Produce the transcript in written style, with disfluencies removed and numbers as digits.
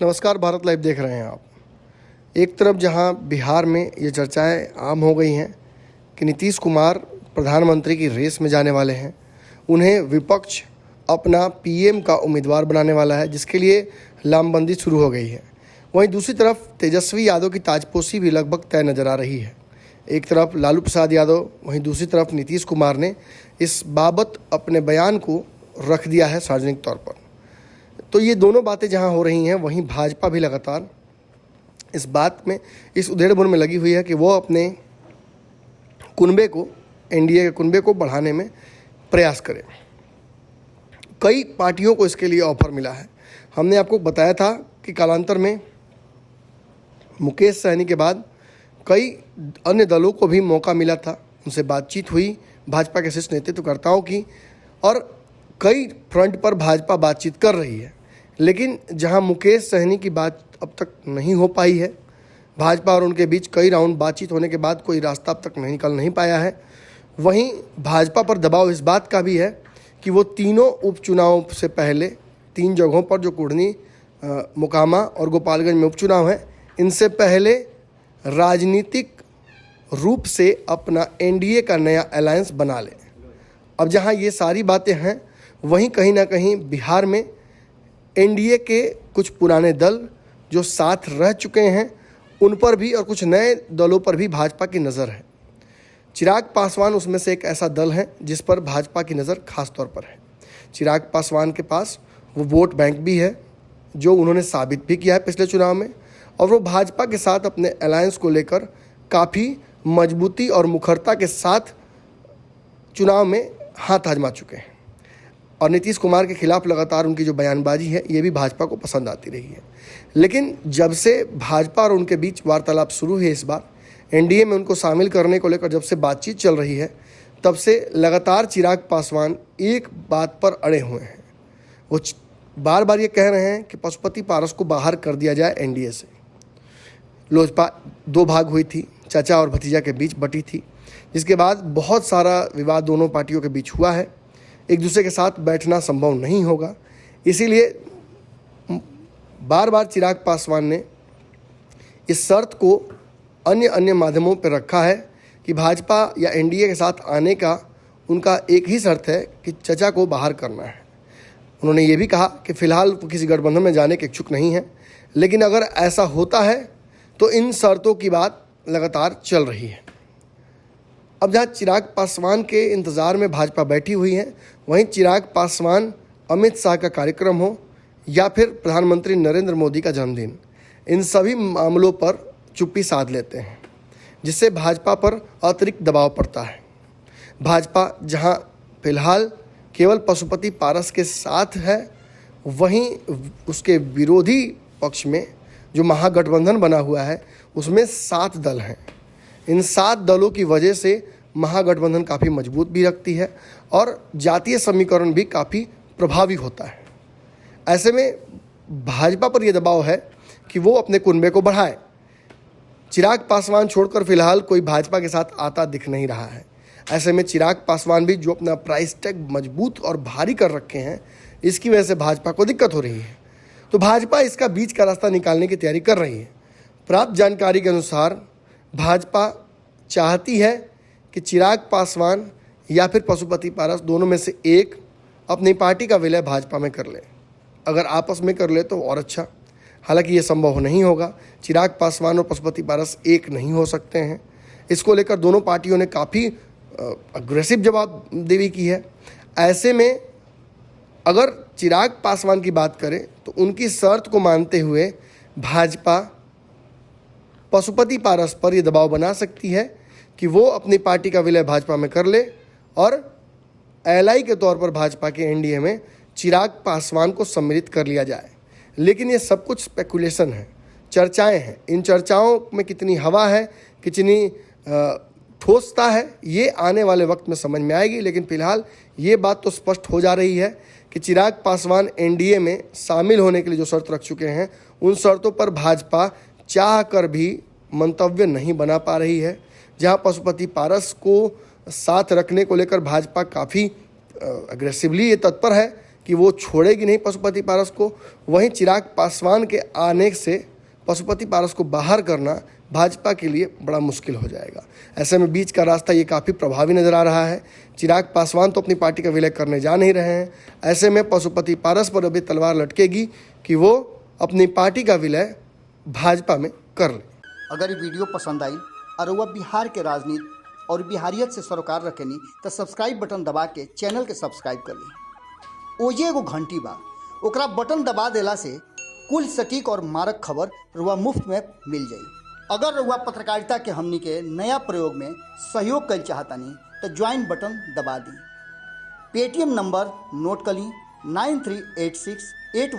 नमस्कार, भारत लाइव देख रहे हैं आप। एक तरफ जहां बिहार में ये चर्चाएं आम हो गई हैं कि नीतीश कुमार प्रधानमंत्री की रेस में जाने वाले हैं, उन्हें विपक्ष अपना पीएम का उम्मीदवार बनाने वाला है, जिसके लिए लामबंदी शुरू हो गई है। वहीं दूसरी तरफ तेजस्वी यादव की ताजपोशी भी लगभग तय नजर आ रही है। एक तरफ लालू प्रसाद यादव, वहीं दूसरी तरफ नीतीश कुमार ने इस बाबत अपने बयान को रख दिया है सार्वजनिक तौर पर। तो ये दोनों बातें जहां हो रही हैं, वहीं भाजपा भी लगातार इस बात में, इस उधेड़-बुन में लगी हुई है कि वो अपने कुनबे को, एनडीए के कुनबे को बढ़ाने में प्रयास करे। कई पार्टियों को इसके लिए ऑफर मिला है। हमने आपको बताया था कि कालांतर में मुकेश सहनी के बाद कई अन्य दलों को भी मौका मिला था, उनसे बातचीत हुई भाजपा के शीर्ष नेतृत्वकर्ताओं की, और कई फ्रंट पर भाजपा बातचीत कर रही है। लेकिन जहां मुकेश सहनी की बात अब तक नहीं हो पाई है, भाजपा और उनके बीच कई राउंड बातचीत होने के बाद कोई रास्ता अब तक निकल नहीं पाया है, वहीं भाजपा पर दबाव इस बात का भी है कि वो तीनों उपचुनाव से पहले 3 जगहों पर, जो कुढ़नी, मोकामा और गोपालगंज में उपचुनाव है, इनसे पहले राजनीतिक रूप से अपना एनडीए का नया अलायंस बना ले। अब जहां ये सारी बातें हैं, वहीं कहीं ना कहीं बिहार में एनडीए के कुछ पुराने दल जो साथ रह चुके हैं, उन पर भी और कुछ नए दलों पर भी भाजपा की नज़र है। चिराग पासवान उसमें से एक ऐसा दल है जिस पर भाजपा की नज़र खास तौर पर है। चिराग पासवान के पास वो वोट बैंक भी है, जो उन्होंने साबित भी किया है पिछले चुनाव में, और वो भाजपा के साथ अपने अलायंस को लेकर काफ़ी मजबूती और मुखरता के साथ चुनाव में हाथ आजमा चुके हैं। और नीतीश कुमार के खिलाफ लगातार उनकी जो बयानबाजी है, ये भी भाजपा को पसंद आती रही है। लेकिन जब से भाजपा और उनके बीच वार्तालाप शुरू हुई, इस बार एनडीए में उनको शामिल करने को लेकर जब से बातचीत चल रही है, तब से लगातार चिराग पासवान एक बात पर अड़े हुए हैं। वो बार बार ये कह रहे हैं कि पशुपति पारस को बाहर कर दिया जाए एनडीए से। लोजपा 2 भाग हुई थी, चाचा और भतीजा के बीच बटी थी, जिसके बाद बहुत सारा विवाद दोनों पार्टियों के बीच हुआ है। एक दूसरे के साथ बैठना संभव नहीं होगा, इसीलिए बार बार चिराग पासवान ने इस शर्त को अन्य माध्यमों पर रखा है कि भाजपा या एनडीए के साथ आने का उनका एक ही शर्त है कि चचा को बाहर करना है। उन्होंने ये भी कहा कि फिलहाल वो किसी गठबंधन में जाने के इच्छुक नहीं है, लेकिन अगर ऐसा होता है तो इन शर्तों की बात लगातार चल रही है। अब जहाँ चिराग पासवान के इंतज़ार में भाजपा बैठी हुई है, वहीं चिराग पासवान, अमित शाह का कार्यक्रम हो या फिर प्रधानमंत्री नरेंद्र मोदी का जन्मदिन, इन सभी मामलों पर चुप्पी साध लेते हैं, जिससे भाजपा पर अतिरिक्त दबाव पड़ता है। भाजपा जहां फिलहाल केवल पशुपति पारस के साथ है, वहीं उसके विरोधी पक्ष में जो महागठबंधन बना हुआ है, उसमें 7 दल हैं। इन 7 दलों की वजह से महागठबंधन काफ़ी मजबूत भी रखती है और जातीय समीकरण भी काफ़ी प्रभावी होता है। ऐसे में भाजपा पर यह दबाव है कि वो अपने कुनबे को बढ़ाए। चिराग पासवान छोड़कर फिलहाल कोई भाजपा के साथ आता दिख नहीं रहा है। ऐसे में चिराग पासवान भी जो अपना प्राइस टैग मजबूत और भारी कर रखे हैं, इसकी वजह से भाजपा को दिक्कत हो रही है। तो भाजपा इसका बीच का रास्ता निकालने की तैयारी कर रही है। प्राप्त जानकारी के अनुसार भाजपा चाहती है कि चिराग पासवान या फिर पशुपति पारस, दोनों में से एक अपनी पार्टी का विलय भाजपा में कर ले। अगर आपस में कर ले तो और अच्छा, हालांकि ये संभव नहीं होगा। चिराग पासवान और पशुपति पारस एक नहीं हो सकते हैं। इसको लेकर दोनों पार्टियों ने काफ़ी अग्रेसिव जवाबदेही की है। ऐसे में अगर चिराग पासवान की बात करें तो उनकी शर्त को मानते हुए भाजपा पशुपति पारस पर यह दबाव बना सकती है कि वो अपनी पार्टी का विलय भाजपा में कर ले और एलआई के तौर पर भाजपा के एनडीए में चिराग पासवान को सम्मिलित कर लिया जाए। लेकिन ये सब कुछ स्पेकुलेशन है, चर्चाएं हैं। इन चर्चाओं में कितनी हवा है, कितनी ठोसता है, ये आने वाले वक्त में समझ में आएगी। लेकिन फिलहाल ये बात तो स्पष्ट हो जा रही है कि चिराग पासवान एनडीए में शामिल होने के लिए जो शर्त रख चुके हैं, उन शर्तों पर भाजपा चाह कर भी मंतव्य नहीं बना पा रही है। जहां पशुपति पारस को साथ रखने को लेकर भाजपा काफ़ी अग्रेसिवली ये तत्पर है कि वो छोड़ेगी नहीं पशुपति पारस को। वहीं चिराग पासवान के आने से पशुपति पारस को बाहर करना भाजपा के लिए बड़ा मुश्किल हो जाएगा। ऐसे में बीच का रास्ता ये काफ़ी प्रभावी नज़र आ रहा है। चिराग पासवान तो अपनी पार्टी का विलय करने जा नहीं रहे हैं। ऐसे में पशुपति पारस पर अभी तलवार लटकेगी कि वो अपनी पार्टी का विलय भाजपा में कर ले। अगर ये वीडियो पसंद आई और वह बिहार के राजनीति और बिहारियत से सरोकार रखेनी तो सब्सक्राइब बटन दबा के चैनल के सब्सक्राइब कर ली। ओजे एगो घंटी बा, ओकरा बटन दबा देला से कुल सटीक और मारक खबर रुआ मुफ्त में मिल जाई। अगर रुआ पत्रकारिता के हमनी के नया प्रयोग में सहयोग कर चाहतानी तो ज्वाइन बटन दबा दी। पेटीएम नंबर नोट कर ली 938681